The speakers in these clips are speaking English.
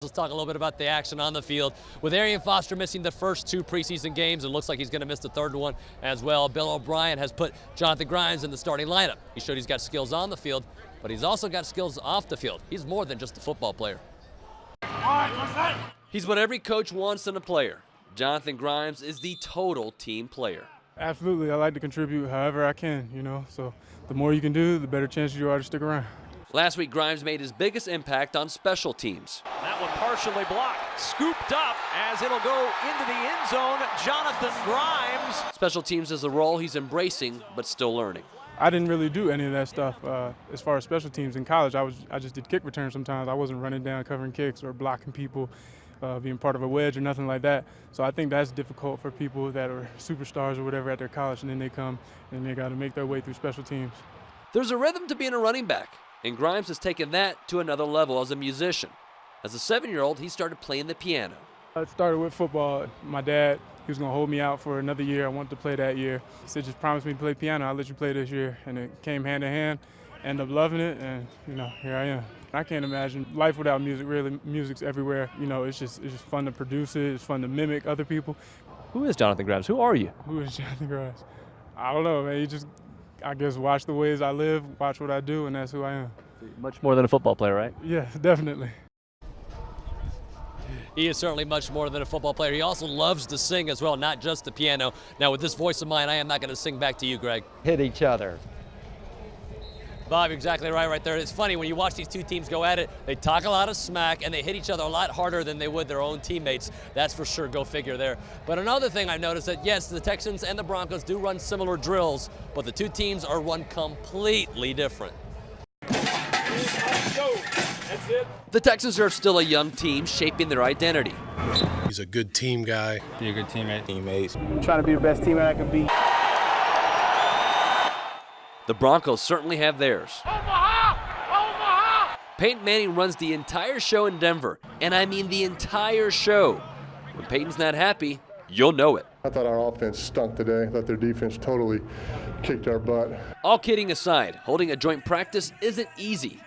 Let's talk a little bit about the action on the field. With Arian Foster missing the first 2 preseason games, it looks like he's going to miss the 3rd one as well. Bill O'Brien has put Jonathan Grimes in the starting lineup. He showed he's got skills on the field, but he's also got skills off the field. He's more than just a football player. He's what every coach wants in a player. Jonathan Grimes is the total team player. Absolutely. I like to contribute however I can, so the more you can do, the better chance you are to stick around. Last week, Grimes made his biggest impact on special teams. That one partially blocked, scooped up as it'll go into the end zone. Jonathan Grimes. Special teams is a role he's embracing, but still learning. I didn't really do any of that stuff as far as special teams in college. I just did kick return sometimes. I wasn't running down, covering kicks, or blocking people, being part of a wedge or nothing like that. So I think that's difficult for people that are superstars or whatever at their college, and then they come and they got to make their way through special teams. There's a rhythm to being a running back, and Grimes has taken that to another level as a musician. As a 7-year-old, he started playing the piano. I started with football. My dad, he was going to hold me out for another year. I wanted to play that year. He said, just promise me to play piano. I'll let you play this year. And it came hand in hand. Ended up loving it, and here I am. I can't imagine life without music. Really, music's everywhere. It's just fun to produce it. It's fun to mimic other people. Who is Jonathan Grimes? Who are you? Who is Jonathan Grimes? I don't know, man. You just, I guess, watch the ways I live, watch what I do, and that's who I am. Much more than a football player, right? Yeah, definitely. He is certainly much more than a football player. He also loves to sing as well, not just the piano. Now, with this voice of mine, I am not going to sing back to you, Greg. Hit each other. Bob, you're exactly right there. It's funny, when you watch these two teams go at it, they talk a lot of smack, and they hit each other a lot harder than they would their own teammates. That's for sure, go figure there. But another thing I've noticed that, yes, the Texans and the Broncos do run similar drills, but the two teams are run completely different. The Texans are still a young team shaping their identity. He's a good team guy. Be a good teammate. Teammates. Trying to be the best teammate I can be. The Broncos certainly have theirs. Omaha! Peyton Manning runs the entire show in Denver, and I mean the entire show. When Peyton's not happy, you'll know it. I thought our offense stunk today. I thought their defense totally kicked our butt. All kidding aside, holding a joint practice isn't easy.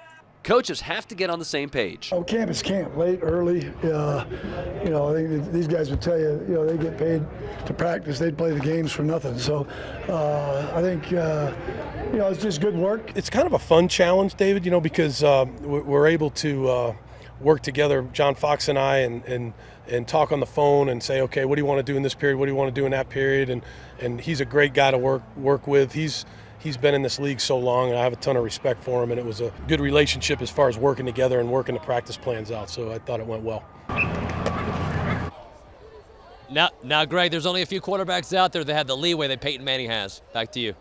Coaches have to get on the same page. Oh, camp is camp, late, early. I think these guys would tell you, they get paid to practice. They'd play the games for nothing. So I think, it's just good work. It's kind of a fun challenge, David, because we're able to work together, John Fox and I, and talk on the phone and say, okay, what do you want to do in this period? What do you want to do in that period? And he's a great guy to work with. He's been in this league so long, and I have a ton of respect for him, and it was a good relationship as far as working together and working the practice plans out, so I thought it went well. Now, Greg, there's only a few quarterbacks out there that have the leeway that Peyton Manning has. Back to you.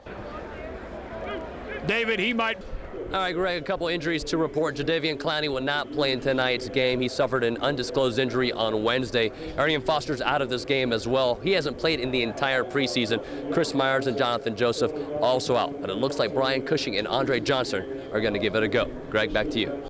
David, he might. All right, Greg, a couple injuries to report. Jadeveon Clowney will not play in tonight's game. He suffered an undisclosed injury on Wednesday. Arian Foster's out of this game as well. He hasn't played in the entire preseason. Chris Myers and Jonathan Joseph also out. But it looks like Brian Cushing and Andre Johnson are going to give it a go. Greg, back to you.